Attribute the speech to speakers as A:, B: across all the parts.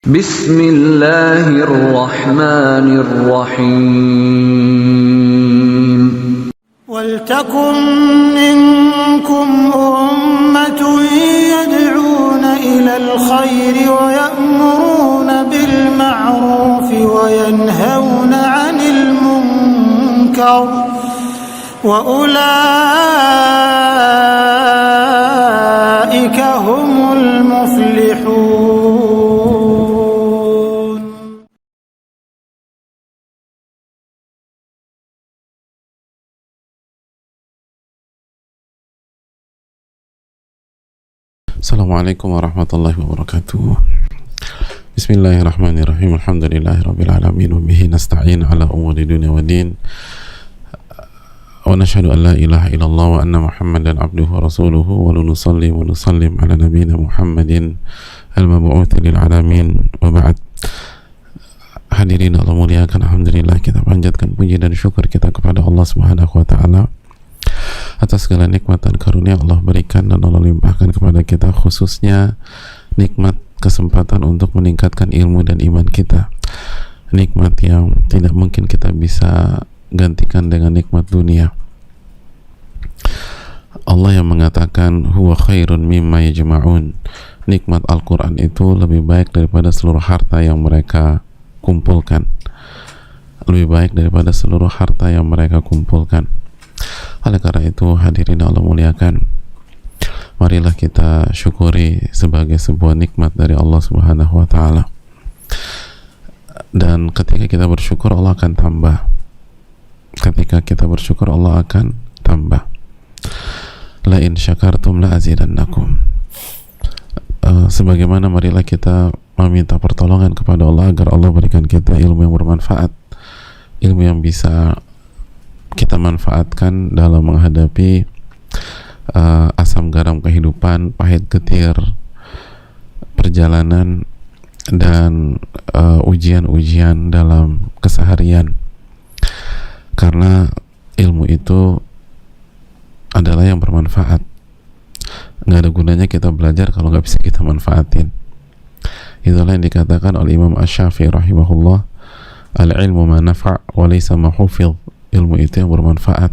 A: Bismillahirrahmanirrahim.
B: وَلْتَكُنْ مِنْكُمْ أُمَّةٌ يَدْعُونَ إِلَى الْخَيْرِ وَيَأْمُرُونَ بِالْمَعْرُوفِ وَيَنْهَوْنَ عَنِ الْمُنْكَرِ وَأُولَئِكَ هُمُ الْمُفْلِحُونَ.
C: Assalamualaikum warahmatullahi wabarakatuh. Bismillahirrahmanirrahim. Alhamdulillahirabbil alamin wa bihi nasta'in ala umuri dunya waddin. Wa nashhadu an la ilaha illallah wa anna Muhammadan abduhu wa rasuluhu wa nusalli wa nusallim ala nabiyyina Muhammadin al-mab'uts lil alamin wa ba'd. Hadirin Allah muliakan, alhamdulillah kita panjatkan puji dan syukur kita kepada Allah Subhanahu wa taala atas segala nikmat dan karunia Allah berikan dan Allah limpahkan kepada kita, khususnya nikmat kesempatan untuk meningkatkan ilmu dan iman kita, nikmat yang tidak mungkin kita bisa gantikan dengan nikmat dunia. Allah yang mengatakan huwa khairun mimma yajma'un, nikmat Al-Quran itu lebih baik daripada seluruh harta yang mereka kumpulkan, lebih baik daripada seluruh harta yang mereka kumpulkan. Oleh karena itu, hadirin Allah muliakan, marilah kita syukuri sebagai sebuah nikmat dari Allah Subhanahu wa taala. Dan ketika kita bersyukur, Allah akan tambah. Ketika kita bersyukur, Allah akan tambah. La in syakartum la azidannakum. Sebagaimana marilah kita meminta pertolongan kepada Allah agar Allah berikan kita ilmu yang bermanfaat, ilmu yang bisa kita manfaatkan dalam menghadapi asam garam kehidupan, pahit getir perjalanan, dan ujian-ujian dalam keseharian. Karena ilmu itu adalah yang bermanfaat. Nggak ada gunanya kita belajar kalau nggak bisa kita manfaatin. Itulah yang dikatakan oleh Imam Asy-Syafi'i rahimahullah, al-ilmu ma nafa' wa laysa ma hufidh. Ilmu itu yang bermanfaat,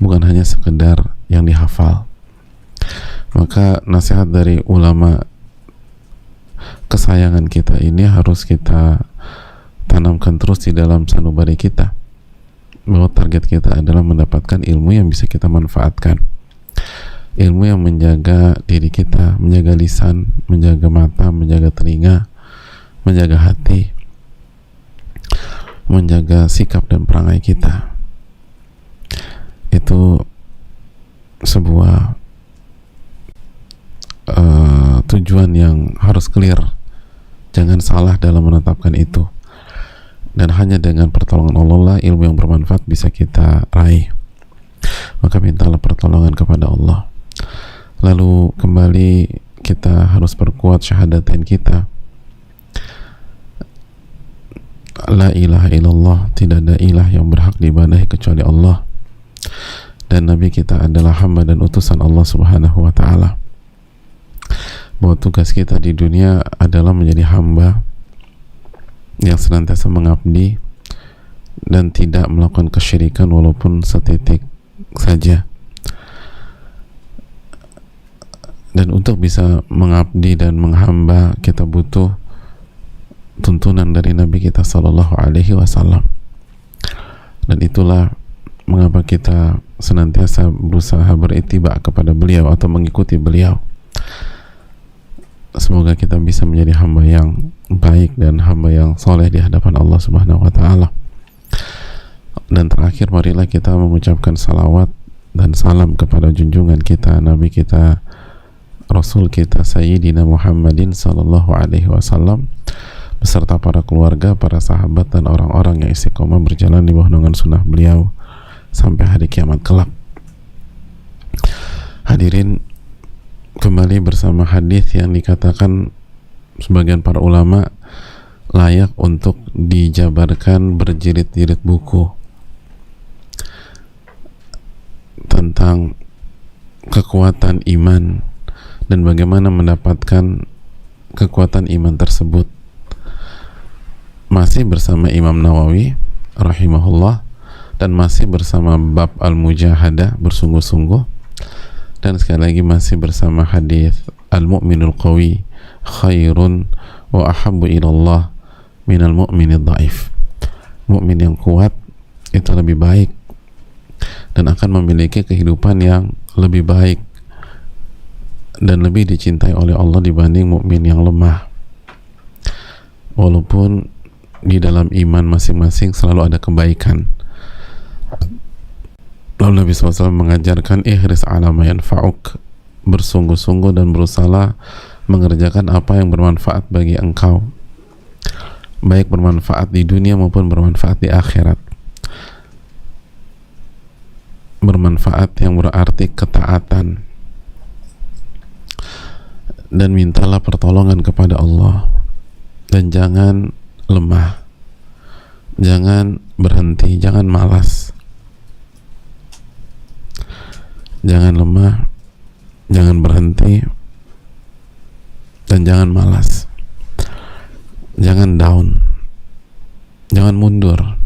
C: bukan hanya sekedar yang dihafal. Maka nasihat dari ulama kesayangan kita ini harus kita tanamkan terus di dalam sanubari kita, bahwa target kita adalah mendapatkan ilmu yang bisa kita manfaatkan, ilmu yang menjaga diri kita, menjaga lisan, menjaga mata, menjaga telinga, menjaga hati, menjaga sikap dan perangai kita. Itu sebuah tujuan yang harus clear. Jangan salah dalam menetapkan itu. Dan hanya dengan pertolongan Allah lah ilmu yang bermanfaat bisa kita raih. Maka mintalah pertolongan kepada Allah. Lalu kembali kita harus perkuat syahadatain kita. La ilaha illallah, tidak ada ilah yang berhak diibadahi kecuali Allah, dan Nabi kita adalah hamba dan utusan Allah Subhanahu wa ta'ala. Bahwa tugas kita di dunia adalah menjadi hamba yang senantiasa mengabdi dan tidak melakukan kesyirikan walaupun setitik saja. Dan untuk bisa mengabdi dan menghamba, kita butuh tuntunan dari Nabi kita Sallallahu Alaihi Wasallam. Dan itulah mengapa kita senantiasa berusaha berittiba kepada beliau atau mengikuti beliau. Semoga kita bisa menjadi hamba yang baik dan hamba yang soleh di hadapan Allah Subhanahu wa taala. Dan terakhir, marilah kita mengucapkan salawat dan salam kepada junjungan kita, Nabi kita, Rasul kita, Sayyidina Muhammadin sallallahu alaihi wasallam, beserta para keluarga, para sahabat, dan orang-orang yang istiqomah berjalan di bawah naungan sunnah beliau sampai hari kiamat kelak. Hadirin, kembali bersama hadis yang dikatakan sebagian para ulama layak untuk dijabarkan berjilid-jilid buku tentang kekuatan iman dan bagaimana mendapatkan kekuatan iman tersebut. masih bersama Imam Nawawi rahimahullah, dan masih bersama bab al-mujahadah, bersungguh-sungguh, dan sekali lagi masih bersama hadis al-mu'minul qawi khairun wa ahabbu ilallah minal mu'minid dhaif. Mukmin yang kuat itu lebih baik dan akan memiliki kehidupan yang lebih baik dan lebih dicintai oleh Allah dibanding mukmin yang lemah. Walaupun di dalam iman masing-masing selalu ada kebaikan. Lalu Nabi SAW mengajarkan ihris ala ma yanfa'uk, bersungguh-sungguh dan berusaha mengerjakan apa yang bermanfaat bagi engkau, baik bermanfaat di dunia maupun bermanfaat di akhirat. Bermanfaat yang berarti ketaatan, dan mintalah pertolongan kepada Allah, dan jangan lemah, jangan berhenti, jangan malas, jangan lemah, jangan berhenti, dan jangan malas, jangan down, jangan mundur.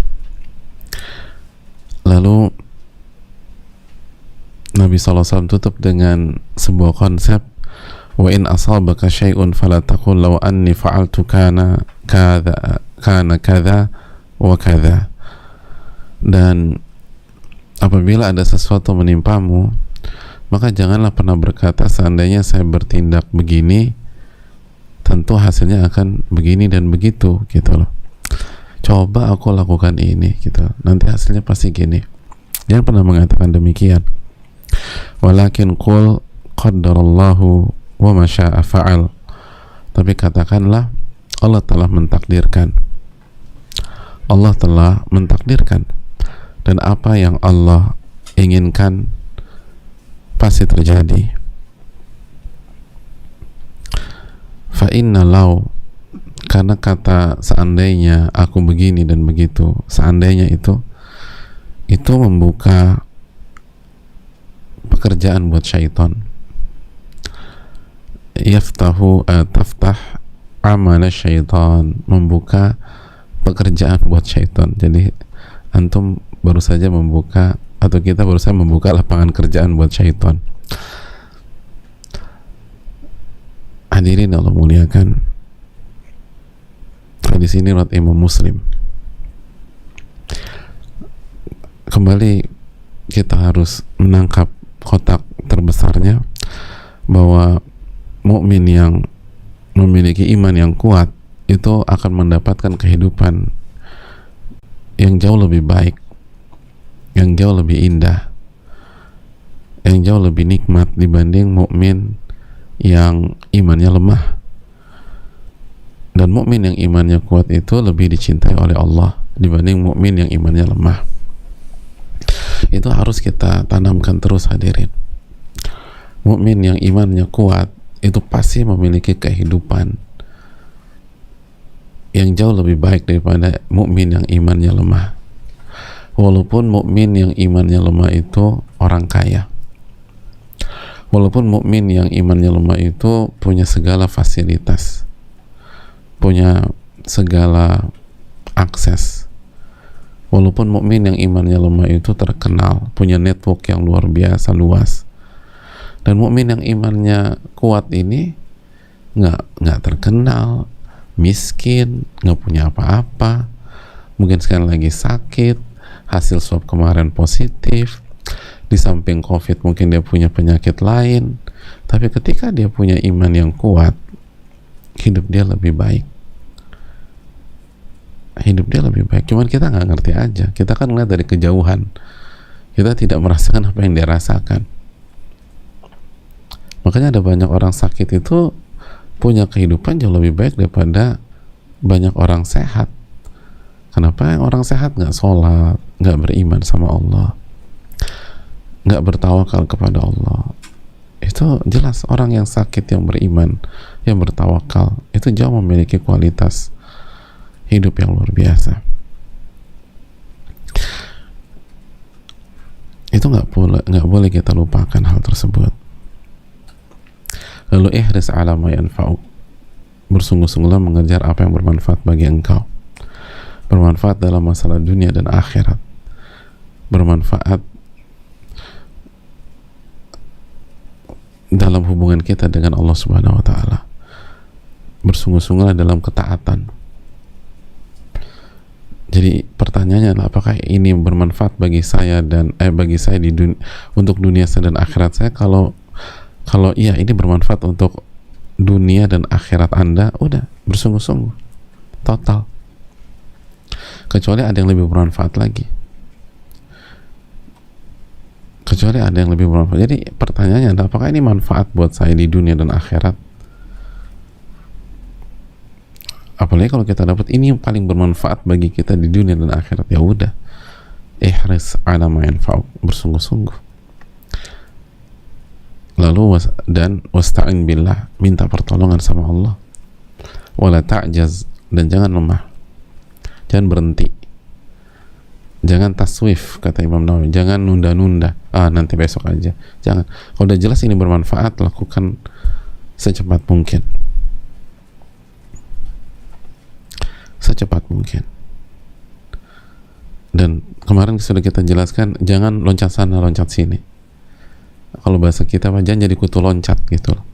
C: Lalu Nabi SAW tutup dengan sebuah konsep, wa in asabaka syai'un fala taqul law anni fa'altu kana kadza wa kadza. Dan apabila ada sesuatu menimpamu, maka janganlah pernah berkata seandainya saya bertindak begini tentu hasilnya akan begini dan begitu, gitu loh. Coba aku lakukan ini, gitu, nanti hasilnya pasti gini. Jangan pernah mengatakan demikian. Walakin qul qaddarallahu wa ma syaa fa'al. Tapi katakanlah Allah telah mentakdirkan. Allah telah mentakdirkan, dan apa yang Allah inginkan pasti terjadi. Fa inna law, karena kata seandainya aku begini dan begitu, seandainya itu membuka pekerjaan buat syaitan. Taftah amal syaitan, membuka pekerjaan buat syaitan. Jadi antum baru saja membuka, atau kita baru saja membuka lapangan kerjaan buat syaitan. Hadirin Allah muliakan, hadis ini riwayat Imam Muslim. Kembali kita harus menangkap kotak terbesarnya, bahwa mukmin yang memiliki iman yang kuat itu akan mendapatkan kehidupan yang jauh lebih baik, yang jauh lebih indah, yang jauh lebih nikmat dibanding mukmin yang imannya lemah. Dan mukmin yang imannya kuat itu lebih dicintai oleh Allah dibanding mukmin yang imannya lemah. Itu harus kita tanamkan terus, hadirin. Mukmin yang imannya kuat itu pasti memiliki kehidupan yang jauh lebih baik daripada mukmin yang imannya lemah. Walaupun mukmin yang imannya lemah itu orang kaya, walaupun mukmin yang imannya lemah itu punya segala fasilitas, punya segala akses, walaupun mukmin yang imannya lemah itu terkenal, punya network yang luar biasa luas, dan mukmin yang imannya kuat ini nggak terkenal, miskin, nggak punya apa-apa, mungkin sekali lagi sakit, hasil swab kemarin positif, di samping COVID mungkin dia punya penyakit lain, tapi ketika dia punya iman yang kuat, hidup dia lebih baik. Hidup dia lebih baik. Cuman kita nggak ngerti aja. Kita kan ngeliat dari kejauhan. Kita tidak merasakan apa yang dia rasakan. Makanya ada banyak orang sakit itu punya kehidupan jauh lebih baik daripada banyak orang sehat. Kenapa? Orang sehat nggak sholat, nggak beriman sama Allah, nggak bertawakal kepada Allah. Itu jelas orang yang sakit, yang beriman, yang bertawakal, itu jauh memiliki kualitas hidup yang luar biasa. Itu nggak boleh kita lupakan hal tersebut. Lalu ihris ala ma yanfa'uk, bersungguh-sungguhlah mengejar apa yang bermanfaat bagi engkau. bermanfaat dalam masalah dunia dan akhirat, bermanfaat dalam hubungan kita dengan Allah Subhanahu wa taala. Bersungguh-sungguhlah dalam ketaatan. Jadi pertanyaannya adalah apakah ini bermanfaat bagi saya dan bagi saya untuk dunia saya dan akhirat saya? Kalau iya ini bermanfaat untuk dunia dan akhirat Anda, udah bersungguh-sungguh total. Kecuali ada yang lebih bermanfaat lagi. Jadi pertanyaannya adalah apakah ini manfaat buat saya di dunia dan akhirat? Apalagi kalau kita dapat ini yang paling bermanfaat bagi kita di dunia dan akhirat, ya udah, ihris ala ma yanfa'uk, bersungguh-sungguh. Lalu wasta'in billah, minta pertolongan sama Allah. Wala ta'jaz, dan jangan lemah, jangan berhenti, jangan taswif, kata Imam Nawawi, jangan nunda-nunda, nanti besok aja, jangan. Kalau udah jelas ini bermanfaat, lakukan secepat mungkin. Dan kemarin sudah kita jelaskan, jangan loncat sana loncat sini. Kalau bahasa kita jangan jadi kutu loncat gitu loh.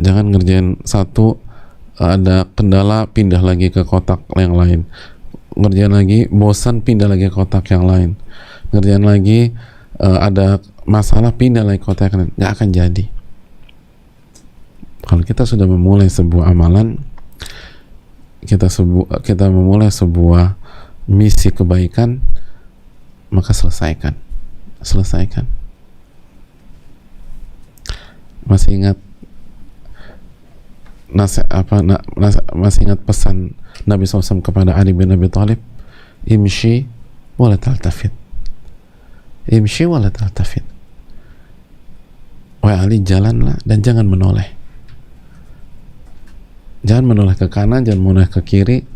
C: Jangan ngerjain satu, ada kendala pindah lagi ke kotak yang lain, ngerjain lagi bosan pindah lagi ke kotak yang lain, ngerjain lagi ada masalah pindah lagi ke kotak yang lain. Nggak akan jadi. Kalau kita sudah memulai sebuah amalan, kita memulai sebuah misi kebaikan, maka selesaikan. Masih ingat masih ingat pesan Nabi SAW kepada Ali bin Abi Thalib, imshi wala taltafit, wahai Ali, jalanlah dan jangan menoleh. Jangan menoleh ke kanan, jangan menoleh ke kiri,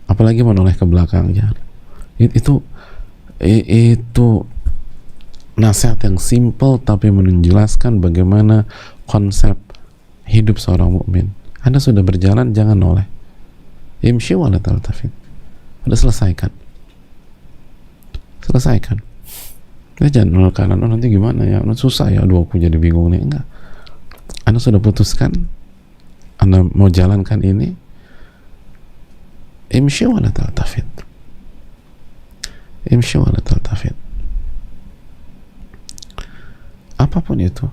C: apalagi menoleh ke belakang. Jangan. Itu nasihat yang simple tapi menjelaskan bagaimana konsep hidup seorang mukmin. Anda sudah berjalan, jangan noleh. Imshi wala taltafit. Anda selesaikan. Jangan noleh kanan, nanti gimana ya? Susah ya, aduh aku jadi bingung nih. Enggak. Anda sudah putuskan Anda mau jalankan ini, imshi wala taltafit. Apapun itu,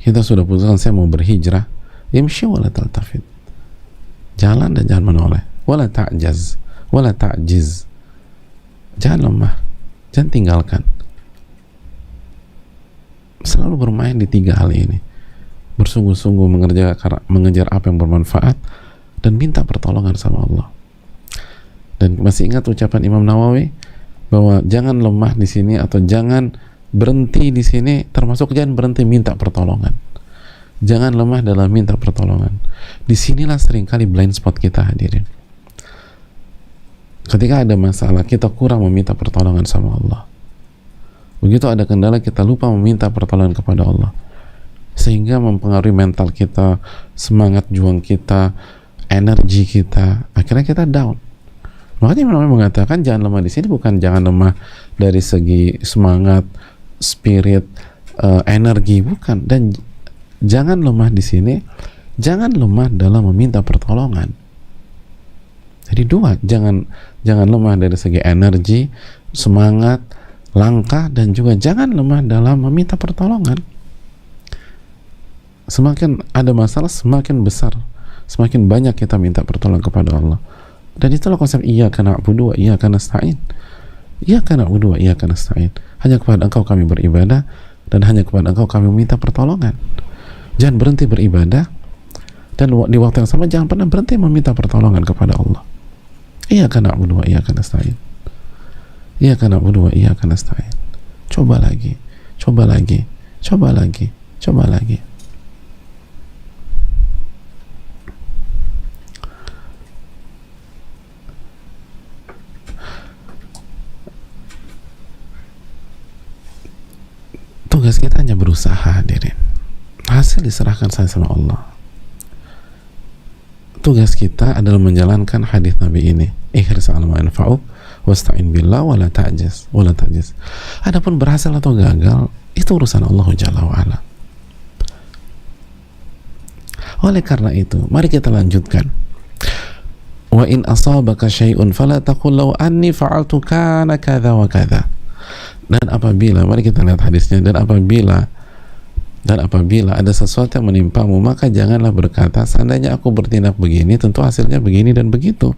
C: kita sudah putuskan saya mau berhijrah, imshi wala taltafit, jalan dan jangan menoleh. Wala ta'jaz, wala ta'jiz, jangan lemah, jangan tinggalkan. Selalu bermain di 3 hal ini. Bersungguh-sungguh mengejar apa yang bermanfaat, dan minta pertolongan sama Allah. Dan masih ingat ucapan Imam Nawawi bahwa jangan lemah di sini atau jangan berhenti di sini, termasuk jangan berhenti minta pertolongan. Jangan lemah dalam minta pertolongan. Disinilah seringkali blind spot kita, hadirin. Ketika ada masalah, kita kurang meminta pertolongan sama Allah. Begitu ada kendala, kita lupa meminta pertolongan kepada Allah, sehingga mempengaruhi mental kita, semangat juang kita, energi kita, akhirnya kita down. Makanya Imam mengatakan jangan lemah di sini bukan jangan lemah dari segi semangat, spirit, energi, bukan. Dan jangan lemah di sini, jangan lemah dalam meminta pertolongan. Jadi 2, jangan lemah dari segi energi, semangat, langkah, dan juga jangan lemah dalam meminta pertolongan. Semakin ada masalah, semakin besar, semakin banyak kita minta pertolongan kepada Allah. Dan itulah konsep iyyaka na'budu wa iyyaka nasta'in. Iyyaka na'budu wa iyyaka nasta'in. Hanya kepada Engkau kami beribadah, dan hanya kepada Engkau kami meminta pertolongan. Jangan berhenti beribadah, dan di waktu yang sama jangan pernah berhenti meminta pertolongan kepada Allah. Iyyaka na'budu wa iyyaka nasta'in. Iyyaka na'budu wa iyyaka nasta'in. Coba lagi. Tugas kita hanya berusaha, hadirin. Hasil diserahkan saya sama Allah. tugas kita adalah menjalankan hadis Nabi ini, ihris 'ala ma yanfa'u wasta'in billah wala ta'jaz. Adapun berhasil atau gagal itu urusan Allah Jalla wa ala. Oleh karena itu, mari kita lanjutkan. Wa in asabaka syai'un fala taqul law anni fa'altu kana kadza wa kadza. Dan apabila, mari kita lihat hadisnya, dan apabila ada sesuatu yang menimpamu, maka janganlah berkata seandainya aku bertindak begini tentu hasilnya begini dan begitu.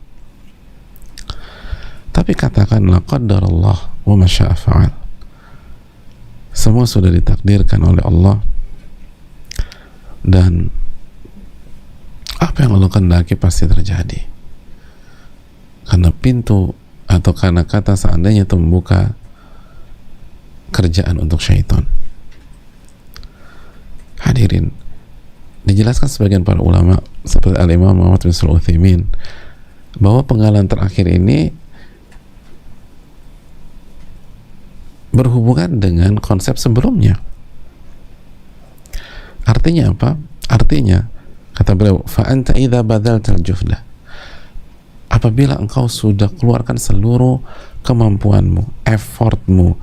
C: Tapi katakanlah qadarallah wa ma syaa fa'al. Semua sudah ditakdirkan oleh Allah, dan apa yang Allah kehendaki pasti terjadi. Karena pintu atau karena kata seandainya itu membuka kerjaan untuk syaitan. Hadirin, dijelaskan sebagian para ulama seperti Al-Imam Muhammad bin Shalih Al-Utsaimin bahwa penggalan terakhir ini berhubungan dengan konsep sebelumnya. Artinya apa? Artinya, kata beliau, fa anta idza badzaltal juhda, apabila engkau sudah keluarkan seluruh kemampuanmu, effortmu,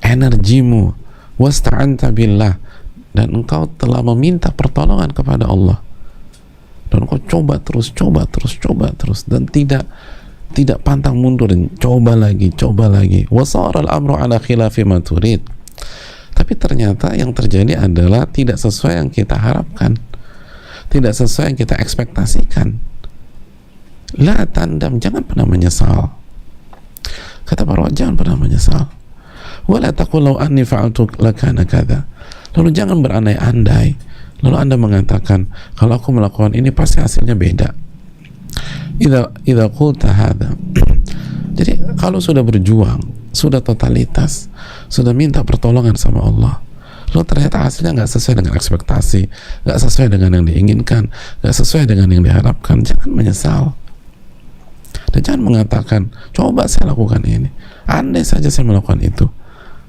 C: energimu, wasta'anta billah, dan engkau telah meminta pertolongan kepada Allah, dan engkau coba terus, dan tidak pantang mundur, dan coba lagi, wasaral amru ala khilafi ma turid, tapi ternyata yang terjadi adalah tidak sesuai yang kita harapkan, tidak sesuai yang kita ekspektasikan. La tandam, jangan pernah menyesal. Kata para ulama, jangan pernah menyesal. Wala taqul law anni fa'altu lakana kadza. Lalu jangan berandai-andai, lalu Anda mengatakan kalau aku melakukan ini pasti hasilnya beda. Idza qulta hadza. Jadi kalau sudah berjuang, sudah totalitas, sudah minta pertolongan sama Allah, lalu ternyata hasilnya nggak sesuai dengan ekspektasi, nggak sesuai dengan yang diinginkan, nggak sesuai dengan yang diharapkan, jangan menyesal. Dan jangan mengatakan, coba saya lakukan ini, andai saja saya melakukan itu,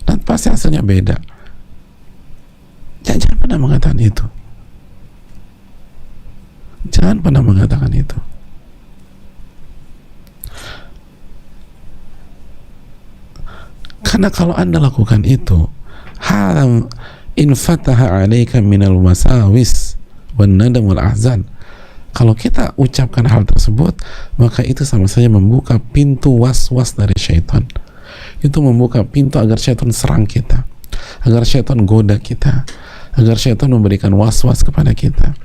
C: dan pasti hasilnya beda. Jangan pernah mengatakan itu. Jangan pernah mengatakan itu. Karena kalau Anda lakukan itu, haram infataha 'alaika minal wasawis wan nadam wal ahzan. Kalau kita ucapkan hal tersebut, maka itu sama saja membuka pintu was-was dari syaitan. Itu membuka pintu agar syaitan serang kita, agar syaitan goda kita, agar syaitan memberikan was-was kepada kita,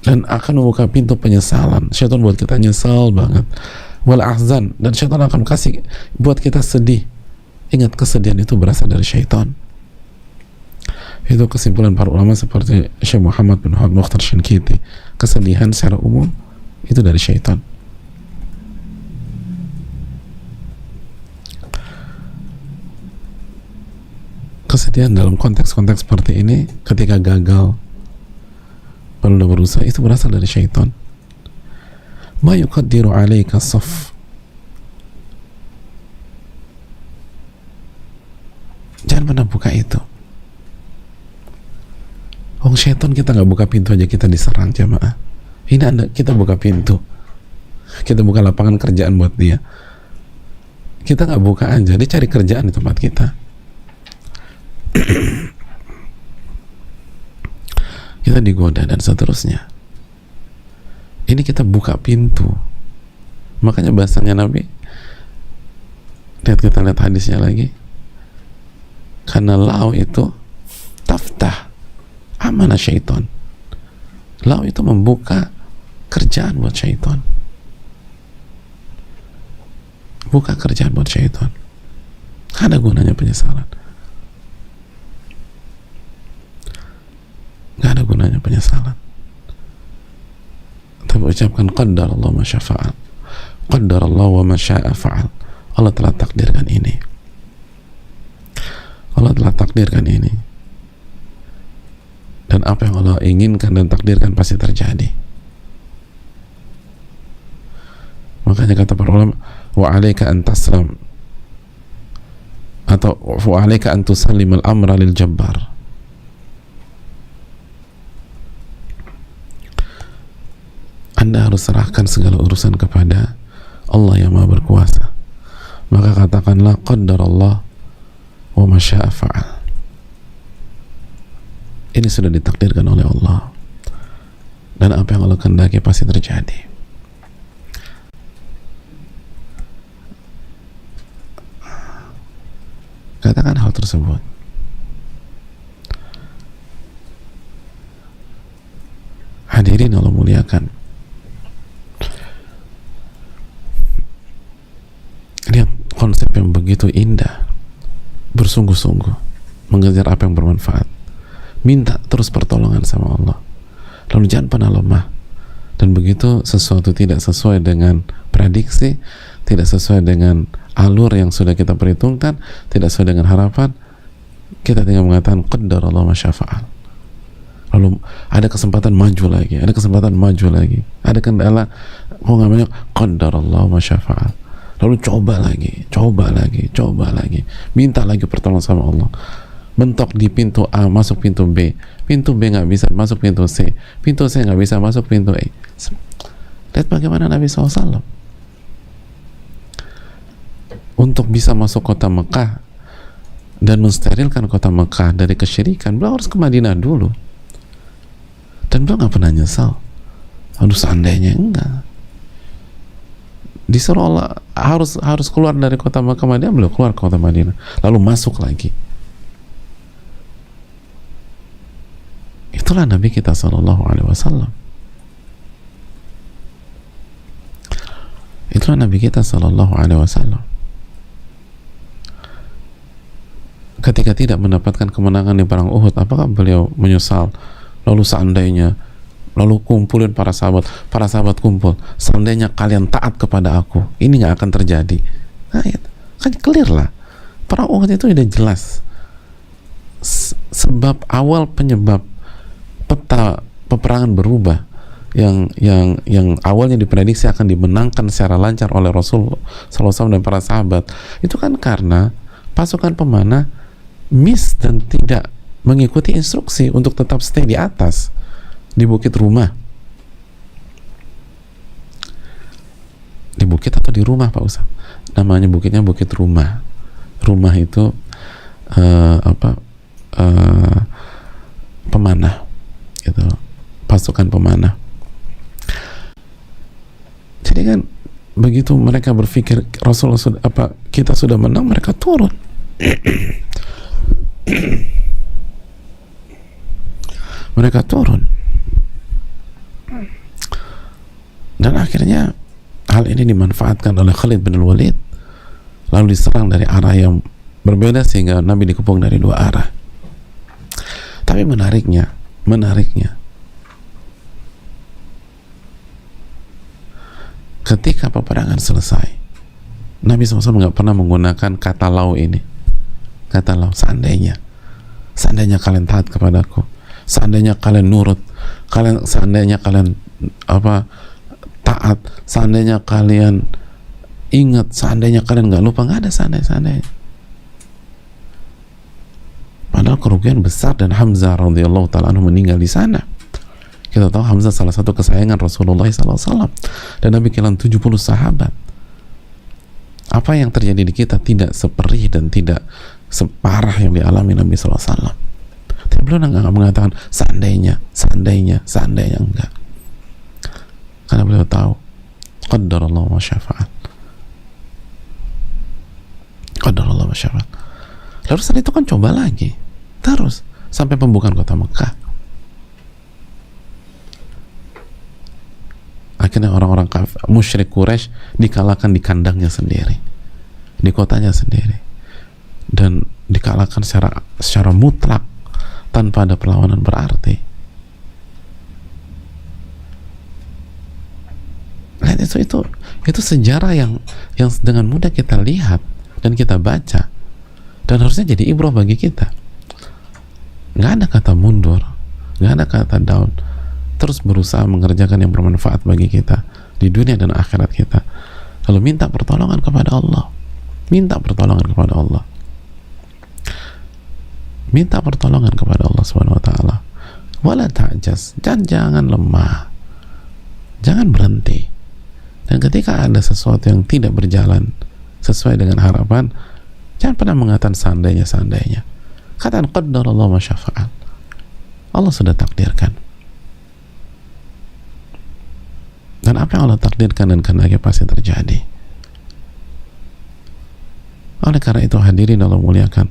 C: dan akan membuka pintu penyesalan. Syaitan buat kita nyesal banget, wal ahzan, dan syaitan akan kasih buat kita sedih. Ingat, kesedihan itu berasal dari syaitan. Itu kesimpulan para ulama seperti Syekh Muhammad bin Mukhtar Shinkiti. Kesedihan secara umum itu dari syaitan. Kesedihan dalam konteks-konteks seperti ini, ketika gagal lalu berusaha, itu berasal dari syaitan. Ma yuqaddiru 'alaika saf. Jangan pernah buka itu. Syaitan kita nggak buka pintu aja kita diserang, jamaah. Ini kita buka pintu, kita buka lapangan kerjaan buat dia. Kita nggak buka aja, dia cari kerjaan di tempat kita. Kita digoda dan seterusnya. Ini kita buka pintu. Makanya bahasanya Nabi, kita lihat hadisnya lagi, karena lau itu taftah amanah syaitan. Lau itu membuka kerjaan buat syaitan, buka kerjaan buat syaitan. Gak ada gunanya penyesalan, gak ada gunanya penyesalan. Tapi ucapkan qadarallah ma syaa fa'al, qadarallah wa ma syaa fa'al. Allah telah takdirkan ini, Allah telah takdirkan ini, dan apa yang Allah inginkan dan takdirkan pasti terjadi. Makanya kata para ulama, wa 'alaika an taslam, atau wa 'alaika an tusallim al-amra lil jabbar. Anda harus serahkan segala urusan kepada Allah yang Maha Berkuasa. Maka katakanlah qadarallah wa ma syaa fa'al. Ini sudah ditakdirkan oleh Allah, dan apa yang Allah kehendaki pasti terjadi. Katakan hal tersebut. Hadirin Allah muliakan, lihat konsep yang begitu indah, bersungguh-sungguh mengejar apa yang bermanfaat, minta terus pertolongan sama Allah, lalu jangan pernah lemah. Dan begitu sesuatu tidak sesuai dengan prediksi, tidak sesuai dengan alur yang sudah kita perhitungkan, tidak sesuai dengan harapan, kita tinggal mengatakan qadarallah ma syaa fa'al. Lalu ada kesempatan maju lagi, ada kesempatan maju lagi, ada kendala, kok nggak banyak, qadarallah ma syaa fa'al. Lalu coba lagi, minta lagi pertolongan sama Allah. Bentok di pintu A, masuk pintu B nggak bisa, masuk pintu C nggak bisa, masuk pintu E. Lihat bagaimana Nabi SAW untuk bisa masuk kota Mekah dan mensterilkan kota Mekah dari kesyirikan. Beliau harus ke Madinah dulu, dan beliau nggak pernah nyesal. Aduh, seandainya enggak, disuruh Allah harus keluar dari kota Mekah Madinah, beliau keluar ke kota Madinah, lalu masuk lagi. Itulah Nabi kita Sallallahu Alaihi Wasallam. Itulah Nabi kita Sallallahu Alaihi Wasallam. Ketika tidak mendapatkan kemenangan di perang Uhud, apakah beliau menyesal? Lalu seandainya, lalu kumpulin para sahabat kumpul, seandainya kalian taat kepada aku, ini nggak akan terjadi. Nah, kan clear lah, perang Uhud itu udah jelas. Sebab awal penyebab peta peperangan berubah, yang awalnya diprediksi akan dimenangkan secara lancar oleh Rasul SAW dan para sahabat, itu kan karena pasukan pemanah miss dan tidak mengikuti instruksi untuk tetap stay di atas, di bukit rumah. Di bukit atau di rumah Pak Ustaz? Namanya bukitnya bukit rumah. Rumah itu pemanah, gitu, pasukan pemanah. Jadi kan begitu mereka berpikir Rasulullah kita sudah menang, mereka turun. Mereka turun, dan akhirnya hal ini dimanfaatkan oleh Khalid bin Walid, lalu diserang dari arah yang berbeda sehingga Nabi dikepung dari dua arah. Tapi menariknya ketika peperangan selesai, Nabi SAW nggak pernah menggunakan kata lau ini, kata lau, seandainya kalian taat kepadaku, seandainya kalian nurut, seandainya kalian taat, seandainya kalian ingat, seandainya kalian nggak lupa, nggak ada seandainya. Padahal kerugian besar, dan Hamzah radhiyallahu ta'ala anhu meninggal di sana. Kita tahu Hamzah salah satu kesayangan Rasulullah SAW, dan Nabi kirim 70 sahabat. Apa yang terjadi di kita tidak seperih dan tidak separah yang dialami Nabi SAW. Tapi beliau nggak mengatakan seandainya, enggak. Karena beliau tahu qadarallahu ma syaa fa'al. Qadarallahu ma syaa fa'al. Lalu setelah itu kan coba lagi terus sampai pembukaan kota Mekah. Akhirnya orang-orang musyrik Quraisy dikalahkan di kandangnya sendiri, di kotanya sendiri, dan dikalahkan secara mutlak tanpa ada perlawanan berarti. Lihat, itu sejarah yang dengan mudah kita lihat dan kita baca, dan harusnya jadi ibrah bagi kita. Nggak ada kata mundur, nggak ada kata down, terus berusaha mengerjakan yang bermanfaat bagi kita di dunia dan akhirat kita. Lalu minta pertolongan kepada Allah, minta pertolongan kepada Allah Subhanahu wa ta'ala. Wala ta'jaz, jangan lemah, Jangan berhenti. Dan ketika ada sesuatu yang tidak berjalan sesuai dengan harapan, jangan pernah mengatakan seandainya. Katakan qaddarallahu ma syaa fa'al. Allah sudah takdirkan. Dan apa yang Allah takdirkan dan kehendaki pasti terjadi. Oleh karena itu hadirin Allah muliakan,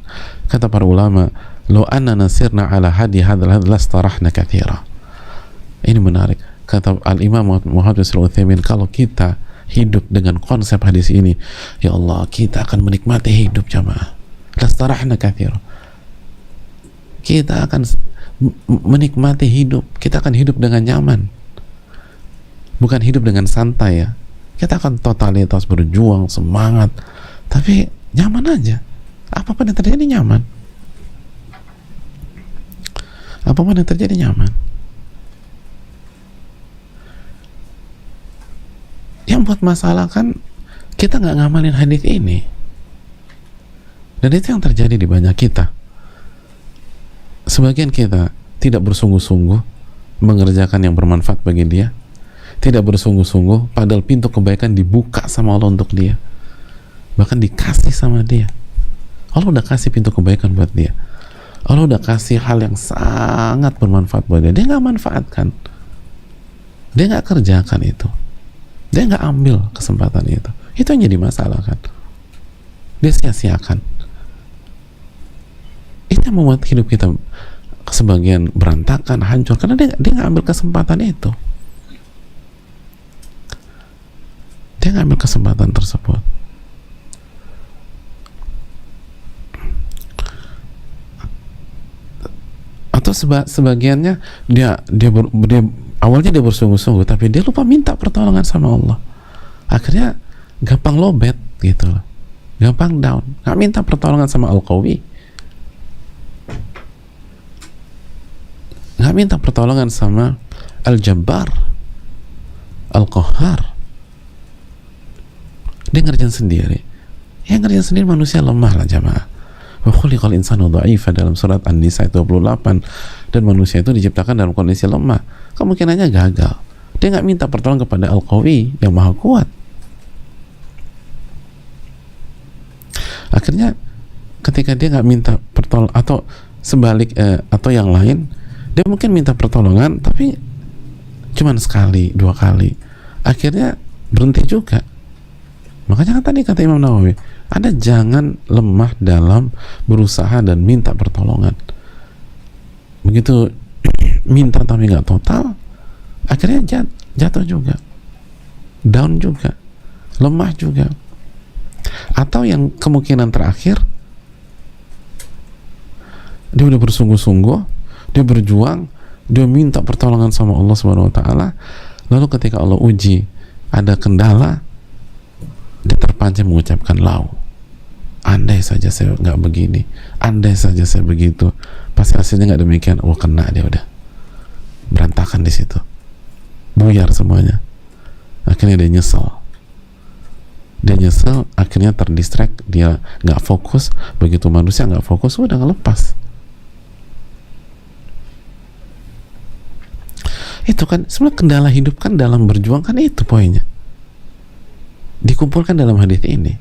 C: kata para ulama, "Law annana sirna ala hadi hadzal hadz lastarahna katsira." Ini menarik. Kata Al-Imam Muhammad bin Utsaimin, kalau kita hidup dengan konsep hadis ini, ya Allah, kita akan menikmati hidup jamaah. Lastarahna katsira. Kita akan menikmati hidup. Kita akan hidup dengan nyaman. Bukan hidup dengan santai ya. Kita akan totalitas berjuang, semangat, tapi nyaman aja. Apapun yang terjadi nyaman. Apapun yang terjadi nyaman. Yang buat masalah kan kita nggak ngamalin hadis ini. Dan itu yang terjadi di banyak kita. Sebagian kita tidak bersungguh-sungguh mengerjakan yang bermanfaat bagi dia, tidak bersungguh-sungguh padahal pintu kebaikan dibuka sama Allah untuk dia, bahkan dikasih sama dia. Allah udah kasih pintu kebaikan buat dia, Allah udah kasih hal yang sangat bermanfaat buat dia, dia nggak manfaatkan, dia nggak kerjakan itu, dia nggak ambil kesempatan itu yang jadi masalah kan. Dia sia-siakan. Itu yang membuat hidup kita sebagian berantakan, hancur, karena dia nggak ambil kesempatan itu. Dia nggak ambil kesempatan tersebut. Atau sebagiannya dia awalnya dia bersungguh-sungguh, tapi dia lupa minta pertolongan sama Allah. Akhirnya gampang lowbat gitu loh, gampang down, nggak minta pertolongan sama Al-Qawi, nggak minta pertolongan sama Al-Jabbar, Al-Qahhar. Dia ngerjain sendiri. Yang ngerjain sendiri manusia lemah lah jamaah. Wa khuliqal insanu dha'ifa dalam surat An-Nisa 28. Dan manusia itu diciptakan dalam kondisi lemah. Kemungkinannya gagal. Dia nggak minta pertolongan kepada Al-Qawi yang maha kuat. Akhirnya ketika dia nggak minta pertolongan, atau sebalik atau yang lain, dia mungkin minta pertolongan tapi cuman sekali, 2 kali, akhirnya berhenti juga. Makanya kan tadi kata Imam Nawawi, Anda jangan lemah dalam berusaha dan minta pertolongan. Begitu minta tapi nggak total, akhirnya jatuh juga, down juga, lemah juga. Atau yang kemungkinan terakhir, dia udah bersungguh-sungguh, dia berjuang, dia minta pertolongan sama Allah Subhanahu wa taala, lalu ketika Allah uji ada kendala, dia terpancing mengucapkan lau. Andai saja saya nggak begini, andai saja saya begitu, pasti hasilnya nggak demikian. Oh, kena dia, udah berantakan di situ, buyar semuanya. Akhirnya dia nyesel, akhirnya terdistract, dia nggak fokus. Begitu manusia nggak fokus, udah ngelepas. Itu kan sebenarnya kendala hidup kan dalam berjuang kan, itu poinnya dikumpulkan dalam hadis ini.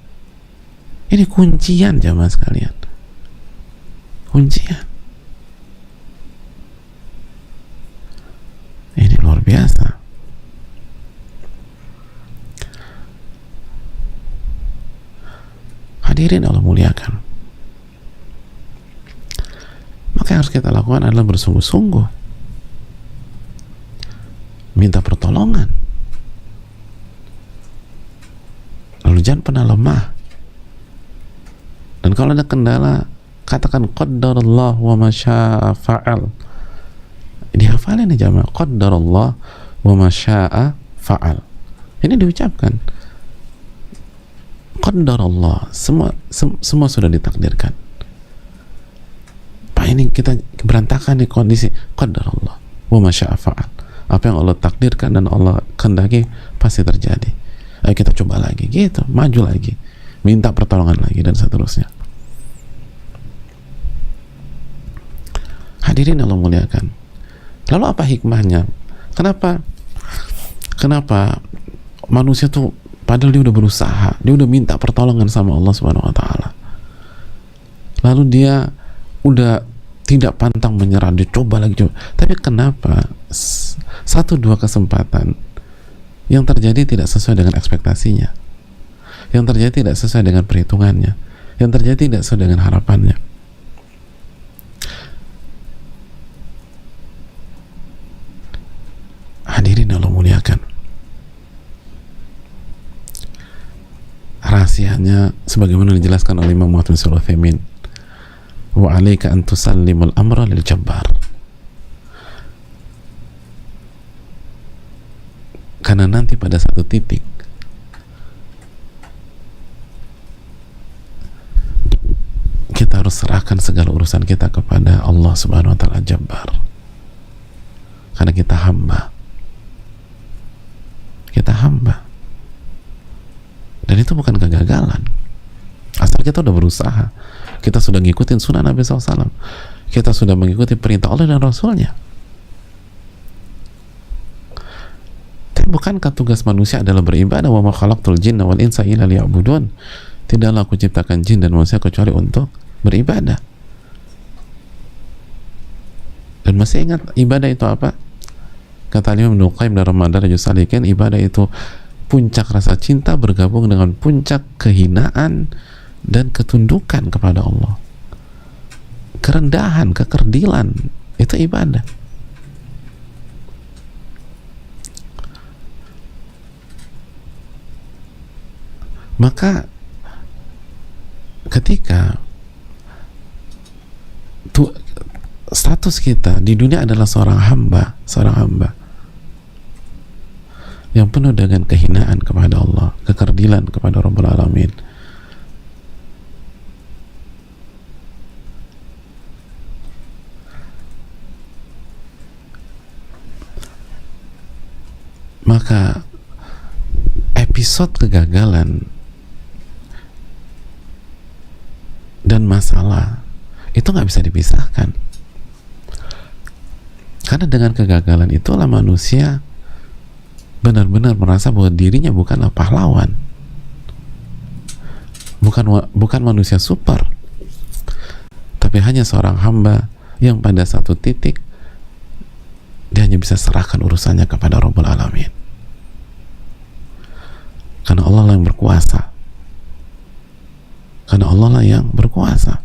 C: Ini kuncian jamaah sekalian, kuncian. Ini luar biasa. Hadirin Allah muliakan. Maka yang harus kita lakukan adalah bersungguh-sungguh minta pertolongan. Lalu jangan pernah lemah. Dan kalau ada kendala, katakan qaddarallah wa ma syaa fa'al. Dihafalin ya jamaah, qaddarallah wa ma syaa fa'al. Ini diucapkan. Qaddarallah, semua sudah ditakdirkan. Pak, ini kita berantakan di kondisi, qaddarallah wa ma syaa fa'al. Apa yang Allah takdirkan dan Allah kehendaki pasti terjadi. Ayo kita coba lagi, gitu, maju lagi, minta pertolongan lagi, dan seterusnya. Hadirin Allah muliakan. Lalu apa hikmahnya? Kenapa Kenapa? Manusia tuh padahal dia udah berusaha, dia udah minta pertolongan sama Allah Subhanahu wa taala. Lalu dia udah tidak pantang menyerah, dia coba lagi coba. Tapi kenapa satu dua kesempatan yang terjadi tidak sesuai dengan ekspektasinya, yang terjadi tidak sesuai dengan perhitungannya, yang terjadi tidak sesuai dengan harapannya? Hadirin Allah muliakan, rahasianya sebagaimana dijelaskan oleh Imam Muhammad bin Sulaiman, wa 'alaika an tusallimul amra lil jabbar. Karena nanti pada satu titik kita harus serahkan segala urusan kita kepada Allah Subhanahu wa taala Jabbar. Karena kita hamba. Kita hamba. Dan itu bukan kegagalan. Asal kita udah berusaha, kita sudah ngikutin sunnah Nabi SAW, kita sudah mengikuti perintah Allah dan Rasulnya. Tapi bukankah tugas manusia adalah beribadah? Wa ma khalaqtul jinna wal insa illa liya'budun. Tidaklah aku ciptakan jin dan manusia kecuali untuk beribadah. Dan masih ingat ibadah itu apa? Kata Imam Ibnu Qayyim dalam Madarajus Salikin, ibadah itu puncak rasa cinta bergabung dengan puncak kehinaan dan ketundukan kepada Allah. Kerendahan, kekerdilan, itu ibadah. Maka ketika status kita di dunia adalah seorang hamba yang penuh dengan kehinaan kepada Allah, kekerdilan kepada Rabbul Alamin, maka episode kegagalan dan masalah itu nggak bisa dipisahkan. Karena dengan kegagalan itulah manusia benar-benar merasa bahwa dirinya bukanlah pahlawan, bukan manusia super, tapi hanya seorang hamba yang pada satu titik dia hanya bisa serahkan urusannya kepada Rabbul Alamin. Karena Allah lah yang berkuasa. Karena Allah lah yang berkuasa.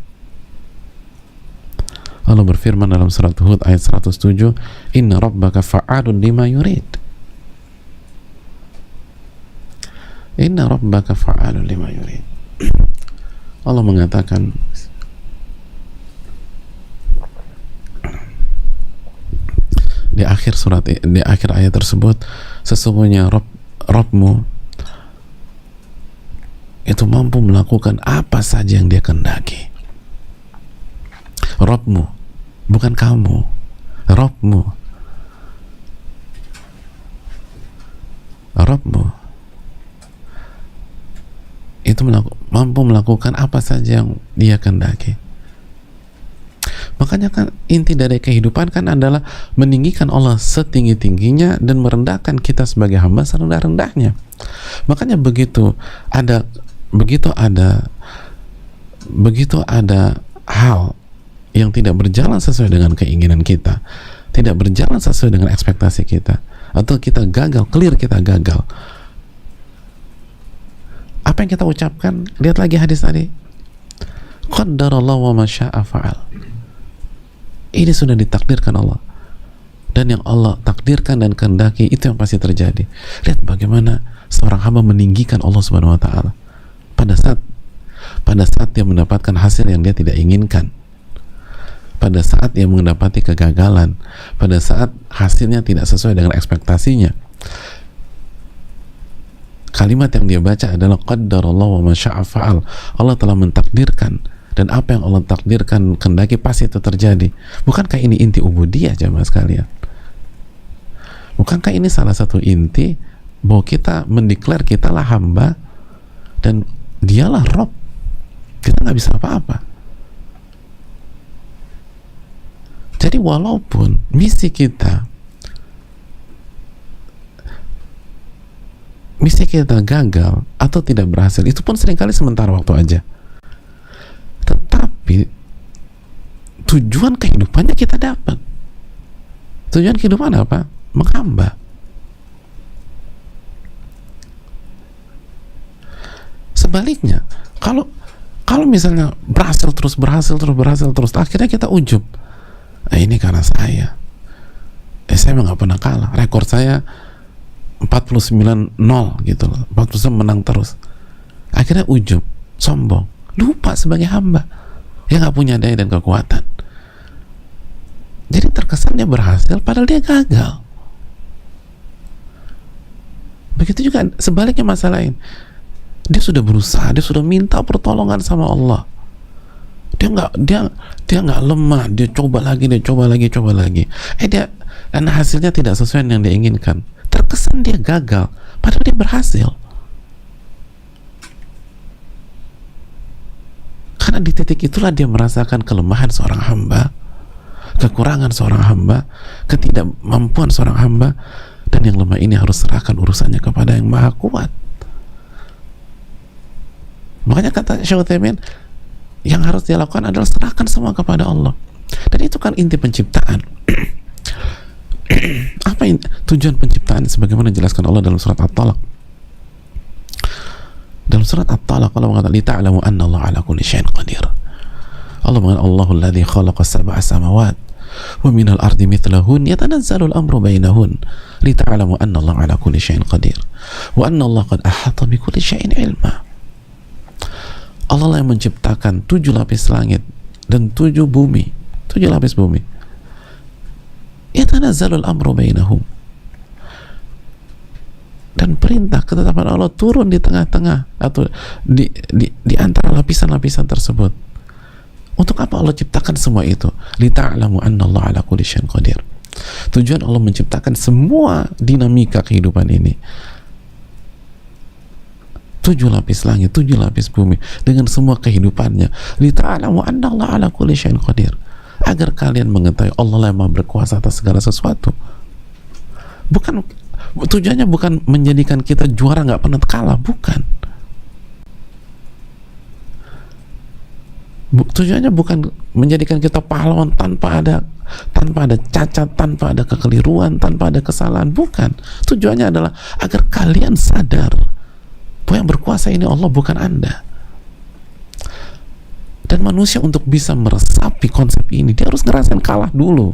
C: Allah berfirman dalam surat Hud ayat 107, Inna rabbaka fa'alun lima yurid. Inna rabbaka fa'alun lima yurid. Allah mengatakan di akhir surat, di akhir ayat tersebut, sesungguhnya Rabbmu itu mampu melakukan apa saja yang dia kehendaki. Rabbmu, bukan kamu. Rabbmu itu mampu melakukan apa saja yang dia kehendaki. Makanya kan inti dari kehidupan kan adalah meninggikan Allah setinggi-tingginya dan merendahkan kita sebagai hamba serendah-rendahnya. Makanya begitu ada hal yang tidak berjalan sesuai dengan keinginan kita, tidak berjalan sesuai dengan ekspektasi kita, atau kita gagal, clear kita gagal, apa yang kita ucapkan? Lihat lagi hadis tadi, qaddarallahu wa ma syaa fa'al. Ini sudah ditakdirkan Allah, dan yang Allah takdirkan dan kehendaki itu yang pasti terjadi. Lihat bagaimana seorang hamba meninggikan Allah Subhanahu wa taala pada saat dia mendapatkan hasil yang dia tidak inginkan, pada saat dia mendapati kegagalan, pada saat hasilnya tidak sesuai dengan ekspektasinya. Kalimat yang dia baca adalah qaddarallahu wa ma syaa fa'al. Allah telah mentakdirkan, dan apa yang Allah takdirkan kehendaki pasti itu terjadi. Bukankah ini inti ubudiyah jamaah sekalian? Bukankah ini salah satu inti bahwa kita mendeklar kitalah hamba dan dialah Rabb, kita nggak bisa apa-apa. Jadi walaupun misi kita misi kita gagal atau tidak berhasil itu pun seringkali sementara waktu aja, tetapi tujuan kehidupannya kita dapat. Tujuan kehidupan apa? Menghamba. Sebaliknya, kalau misalnya berhasil terus, akhirnya kita ujub. Ini karena saya memang nggak pernah kalah. Rekor saya 49-0 gitu loh. 49 menang terus. Akhirnya ujub, sombong, lupa sebagai hamba yang nggak punya daya dan kekuatan. Jadi terkesan dia berhasil padahal dia gagal. Begitu juga sebaliknya masalah lain. Dia sudah berusaha, dia sudah minta pertolongan sama Allah. Dia nggak lemah, dia coba lagi. Dan hasilnya tidak sesuai dengan yang dia inginkan. Terkesan dia gagal, padahal dia berhasil. Karena di titik itulah dia merasakan kelemahan seorang hamba, kekurangan seorang hamba, ketidakmampuan seorang hamba, dan yang lemah ini harus serahkan urusannya kepada yang maha kuat. Makanya kata Syekh Utsaimin, yang harus dia lakukan adalah serahkan semua kepada Allah. Dan itu kan inti penciptaan. Apa tujuan penciptaan sebagaimana dijelaskan Allah dalam surat At-Talaq? Dalam surat At-Talaq Allah mengatakan lita'lamu anna Allah ala kulli syai'in qadir. Allah mengatakan Allahu alladzi khalaqa sab'a samawat wa minal ardi mithlahun yatanazzalu al-amru bainahun lita'lamu anna Allah ala kulli syai'in qadir wa anna Allah qad ahata bi kulli syai'in ilma. Allah lah yang menciptakan 7 lapis langit dan 7 bumi, 7 lapis bumi. Yatanazzalul amru bainahum. Dan perintah ketetapan Allah turun di tengah-tengah atau di antara lapisan-lapisan tersebut. Untuk apa Allah ciptakan semua itu? Lita'lamu anna Allah ala kulli syai'in qadir. Tujuan Allah menciptakan semua dinamika kehidupan ini. 7 lapis langit, 7 lapis bumi dengan semua kehidupannya. Lita'lamu anna Allah ala kulli syai'in qadir. Agar kalian mengetahui Allah yang Maha berkuasa atas segala sesuatu. Tujuannya bukan menjadikan kita juara nggak pernah kalah, bukan. Tujuannya bukan menjadikan kita pahlawan tanpa ada cacat, tanpa ada kekeliruan, tanpa ada kesalahan, bukan. Tujuannya adalah agar kalian sadar bahwa yang berkuasa ini Allah, bukan Anda. Dan manusia untuk bisa meresapi konsep ini, dia harus ngerasain kalah dulu.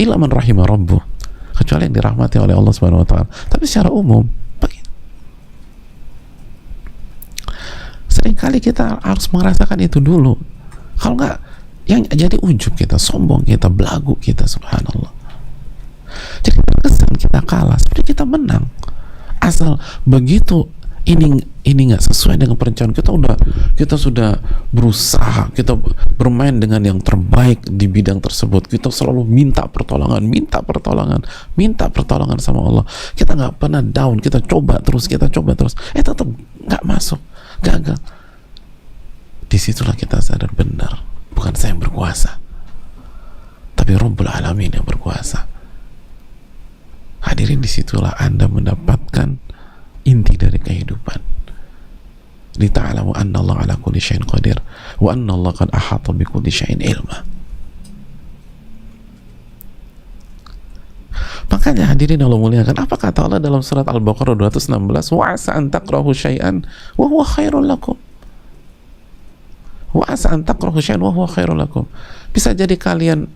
C: Illa man rahimah rabbuh, kecuali yang dirahmati oleh Allah Subhanahu wa taala. Tapi secara umum, seringkali kita harus merasakan itu dulu. Kalau enggak, yang jadi ujub kita, sombong kita, belagu kita, subhanallah. Jadi terkesan kita kalah, sebenarnya kita menang. Asal begitu ini nggak sesuai dengan perencanaan kita sudah berusaha, kita bermain dengan yang terbaik di bidang tersebut, kita selalu minta pertolongan sama Allah, kita nggak pernah down, kita coba terus, tetap nggak masuk, gagal. Disitulah kita sadar benar, bukan saya yang berkuasa, tapi Rabbul Alamin yang berkuasa. Hadirin, disitulah Anda mendapatkan inti dari kehidupan. Lita'lamu anna Allah ala kulli syai'in qadir wa anna Allah qad ahata bi kulli syai'in ilma. Makanya hadirin Allah muliakan, apa kata Allah dalam surat Al-Baqarah 216? Wa asa an takrahu syai'an wa huwa khairul lakum. Wa asa an takrahu syai'an wa huwa khairul lakum. Bisa jadi kalian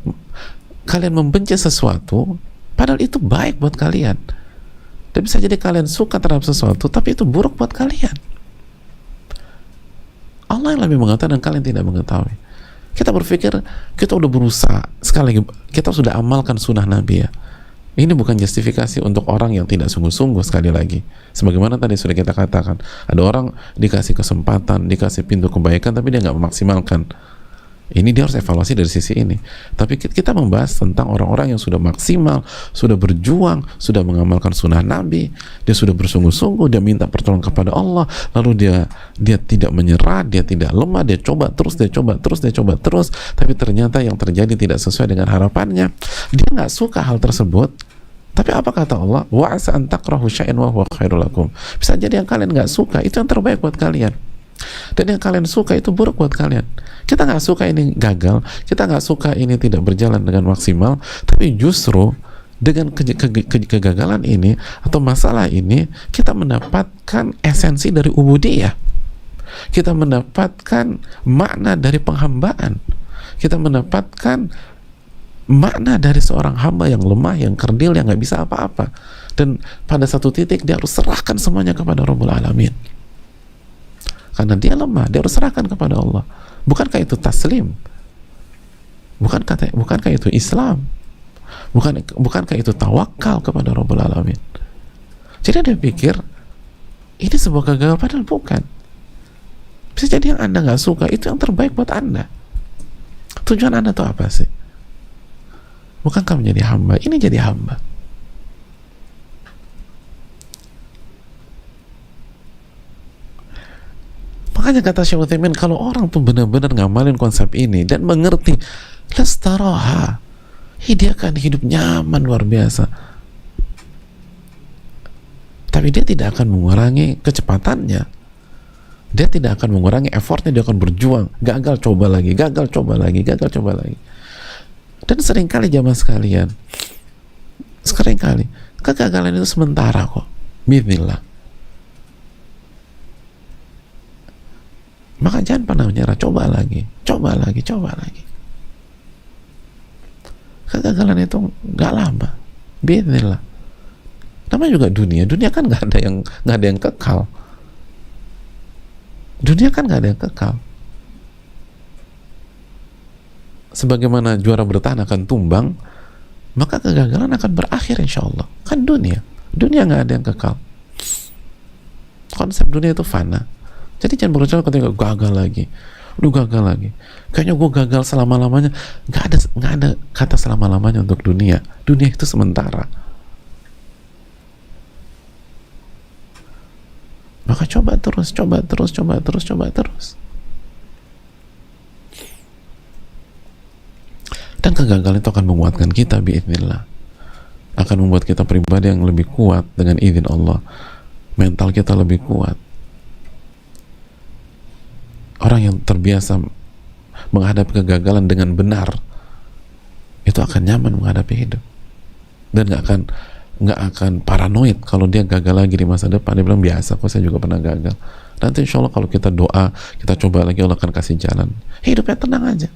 C: membenci sesuatu padahal itu baik buat kalian. Dan bisa jadi kalian suka terhadap sesuatu tapi itu buruk buat kalian. Allah yang lebih mengetahui dan kalian tidak mengetahui. Kita berpikir kita udah berusaha, sekali lagi kita sudah amalkan sunnah Nabi ya. Ini bukan justifikasi untuk orang yang tidak sungguh-sungguh. Sekali lagi, sebagaimana tadi sudah kita katakan, ada orang dikasih kesempatan, dikasih pintu kebaikan tapi dia nggak memaksimalkan. Ini dia harus evaluasi dari sisi ini. Tapi kita membahas tentang orang-orang yang sudah maksimal, sudah berjuang, sudah mengamalkan sunnah Nabi, dia sudah bersungguh-sungguh, dia minta pertolongan kepada Allah, lalu dia tidak menyerah, dia tidak lemah, dia coba terus, tapi ternyata yang terjadi tidak sesuai dengan harapannya. Dia nggak suka hal tersebut, Tapi apa kata Allah? Wa asa an takrahu syai'an wa huwa khairul lakum. Bisa jadi yang kalian nggak suka itu yang terbaik buat kalian, dan yang kalian suka itu buruk buat kalian. Kita nggak suka ini gagal, kita nggak suka ini tidak berjalan dengan maksimal, tapi justru dengan kegagalan ini atau masalah ini kita mendapatkan esensi dari ubudiyah, kita mendapatkan makna dari penghambaan, kita mendapatkan makna dari seorang hamba yang lemah, yang kerdil, yang nggak bisa apa-apa, dan pada satu titik dia harus serahkan semuanya kepada Rabbul Alamin karena dia lemah, dia harus serahkan kepada Allah. Bukankah itu taslim? Bukankah itu Islam? Bukankah itu tawakal kepada Rabbul Alamin? Jadi dia pikir ini sebuah kegagalan, padahal bukan. Bisa jadi yang Anda nggak suka itu yang terbaik buat Anda. Tujuan Anda itu apa sih? Bukankah menjadi hamba? Ini jadi hamba. Makanya kata Syekh Utsaimin, kalau orang tuh benar-benar ngamalin konsep ini dan mengerti, lastaraha, dia akan hidup nyaman luar biasa. Tapi dia tidak akan mengurangi kecepatannya. Dia tidak akan mengurangi effortnya, dia akan berjuang. Gagal coba lagi, gagal coba lagi, gagal coba lagi. Dan seringkali jamaah sekalian, seringkali kegagalan itu sementara kok, bismillah. Maka jangan pernah menyerah, coba lagi, coba lagi, coba lagi. Kegagalan itu nggak lama, bismillah. Namanya juga dunia kan nggak ada yang kekal. Dunia kan nggak ada yang kekal. Sebagaimana juara bertahan akan tumbang, maka kegagalan akan berakhir insya Allah. Kan dunia nggak ada yang kekal. Konsep dunia itu fana. Jadi jangan berusaha ketika gagal lagi, gagal lagi. Kayaknya gue gagal selama-lamanya. Nggak ada kata selama-lamanya untuk dunia. Dunia itu sementara. Maka coba terus. Dan kegagalan itu akan menguatkan kita biiznillah, akan membuat kita pribadi yang lebih kuat dengan izin Allah. Mental kita lebih kuat. Orang yang terbiasa menghadapi kegagalan dengan benar itu akan nyaman menghadapi hidup dan nggak akan paranoid kalau dia gagal lagi di masa depan. Dia bilang biasa kok, saya juga pernah gagal. Nanti insya Allah kalau kita doa, kita coba lagi, Allah akan kasih jalan. Hidupnya tenang aja,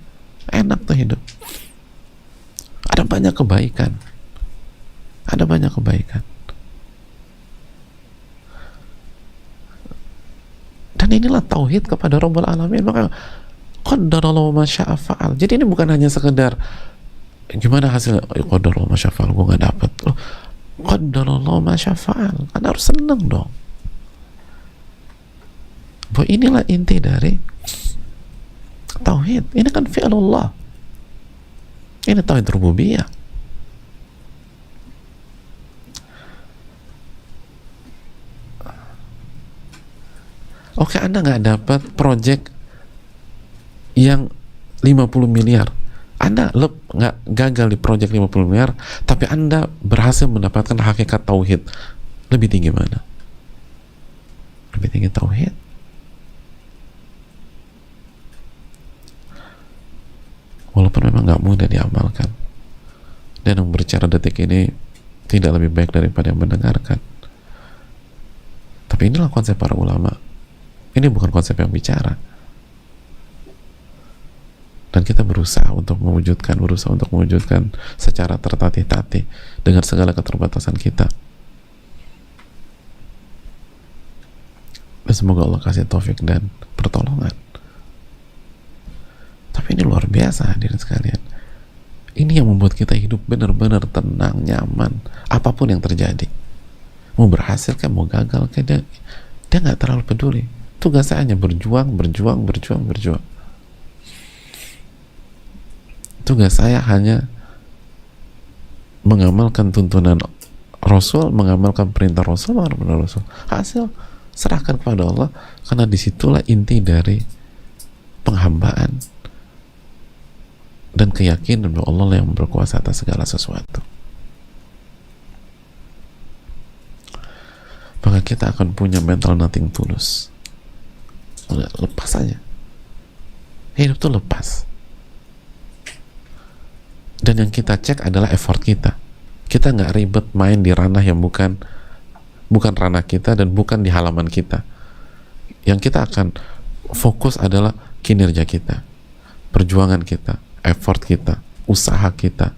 C: enak tuh hidup. Ada banyak kebaikan. Dan inilah tauhid kepada Rabbul Alamin. Maka qadarallahu ma syaa fa'al. Jadi ini bukan hanya sekedar gimana hasilnya, qadarallahu ma syaa fa'al, gue gak dapet. Qadarallahu ma syaa fa'al. Anda harus seneng dong. Bahwa inilah inti dari tauhid. Ini kan fi'lullah. Ini tauhid rububiyah. Oke, Anda nggak dapat project yang 50 miliar. Anda nggak gagal di project 50 miliar, tapi Anda berhasil mendapatkan hakikat tauhid. Lebih tinggi mana? Lebih tinggi tauhid. Walaupun memang nggak mudah diamalkan, dan yang berbicara detik ini tidak lebih baik daripada yang mendengarkan. Tapi inilah konsep para ulama. Ini bukan konsep yang bicara. Dan kita berusaha untuk mewujudkan secara tertatih-tatih dengan segala keterbatasan kita. Dan semoga Allah kasih taufik dan pertolongan. Tapi ini luar biasa hadirin sekalian. Ini yang membuat kita hidup benar-benar tenang, nyaman, apapun yang terjadi. Mau berhasil kan, mau gagal kan, dia nggak terlalu peduli. Tugas saya hanya berjuang. Tugas saya hanya mengamalkan tuntunan Rasul, mengamalkan perintah Rasul, hasil serahkan kepada Allah, karena disitulah inti dari penghambaan dan keyakinan bahwa Allah yang berkuasa atas segala sesuatu. kita akan punya mental nothing tulus. Udah, lepas aja. Hidup tuh lepas. Dan yang kita cek adalah effort kita. Kita nggak ribet main di ranah yang bukan ranah kita dan bukan di halaman kita. Yang kita akan fokus adalah kinerja kita, perjuangan kita, effort kita, usaha kita,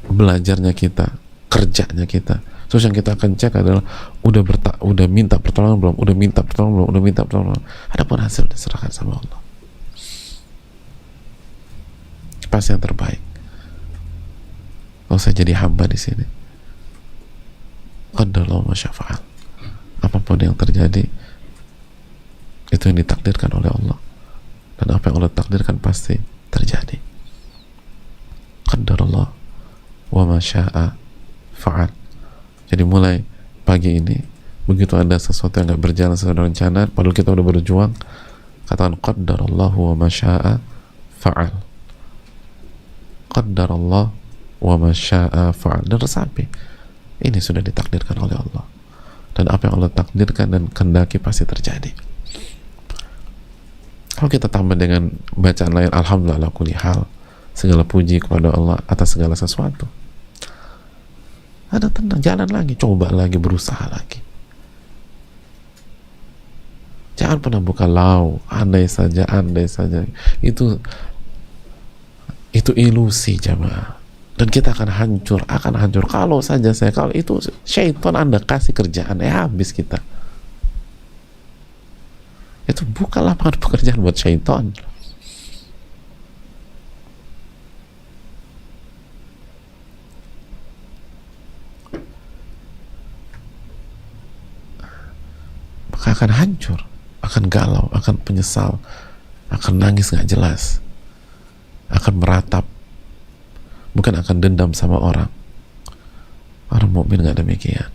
C: belajarnya kita, kerjanya kita. Terus yang kita akan cek adalah udah minta pertolongan belum, udah minta pertolongan belum, udah minta pertolongan belum. Adapun hasil diserahkan sama Allah. Pasti yang terbaik. Kalau saya jadi hamba di sini, qadarallahu ma syaa fa'al. Apapun yang terjadi, itu yang ditakdirkan oleh Allah, dan apa yang Allah takdirkan pasti terjadi. Qadarallahu wa ma syaa fa'al. Jadi mulai pagi ini, begitu ada sesuatu yang gak berjalan sesuai dengan rencana, padahal kita udah berjuang, katakan qadarallahu wa ma syaa fa'al. Qadarallahu wa ma syaa fa'al. Dan resapi, ini sudah ditakdirkan oleh Allah, dan apa yang Allah takdirkan dan kehendaki pasti terjadi. Kalau kita tambah dengan bacaan lain, alhamdulillah kulli hal, segala puji kepada Allah atas segala sesuatu, ada tenang, jalan lagi, coba lagi, berusaha lagi. Jangan pernah buka andai saja. Itu ilusi, jamaah. Dan kita akan hancur. Kalau itu syaitan Anda kasih kerjaan, habis kita. Itu bukan lapangan pekerjaan buat syaitan. Maka akan hancur, akan galau, akan penyesal, akan nangis gak jelas, akan meratap, bukan akan dendam sama orang. Orang mukmin gak demikian.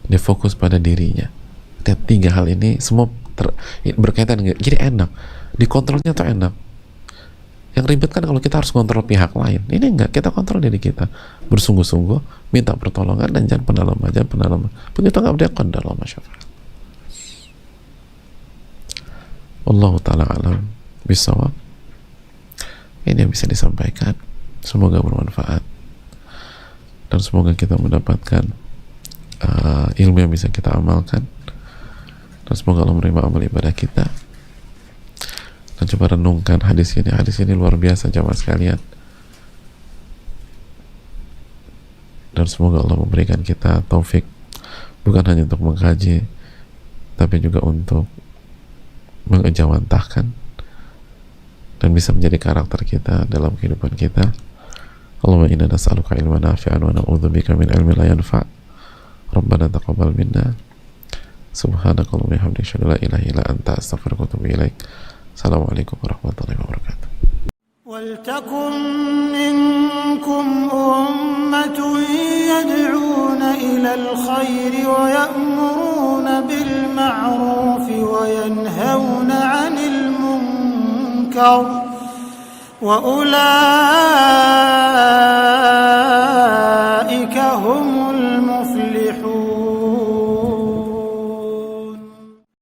C: Dia fokus pada dirinya. Tiga hal ini semua berkaitan dengan, jadi enak dikontrolnya tuh enak. Yang ribet kan kalau kita harus kontrol pihak lain. Ini enggak, kita kontrol diri kita, bersungguh-sungguh minta pertolongan, dan jangan pernah lemah. Begitu nggak berdaya, qadarallahu ma syaa fa'al. Wallahu ta'ala alam bisawab. Ini yang bisa disampaikan, semoga bermanfaat, dan semoga kita mendapatkan ilmu yang bisa kita amalkan, dan semoga Allah menerima amal ibadah kita. Dan coba renungkan hadis ini luar biasa, jamaah sekalian. Dan semoga Allah memberikan kita taufik, bukan hanya untuk mengkaji, tapi juga untuk mengejawantahkan dan bisa menjadi karakter kita dalam kehidupan kita. Allahumma inna nas'aluka ilman nafi'an wa na'udzubika min ilmin la yanfa'. Rabbana taqabbal minna. Subhanakallahumma wa bihamdika asyhadu an la ilaha illa anta astaghfiruka wa atubu ilaik. Assalamualaikum warahmatullahi wabarakatuh.
B: ولتكن منكم أمة يدعون إلى الخير ويأمرون بالمعروف وينهون عن المنكر وأولئك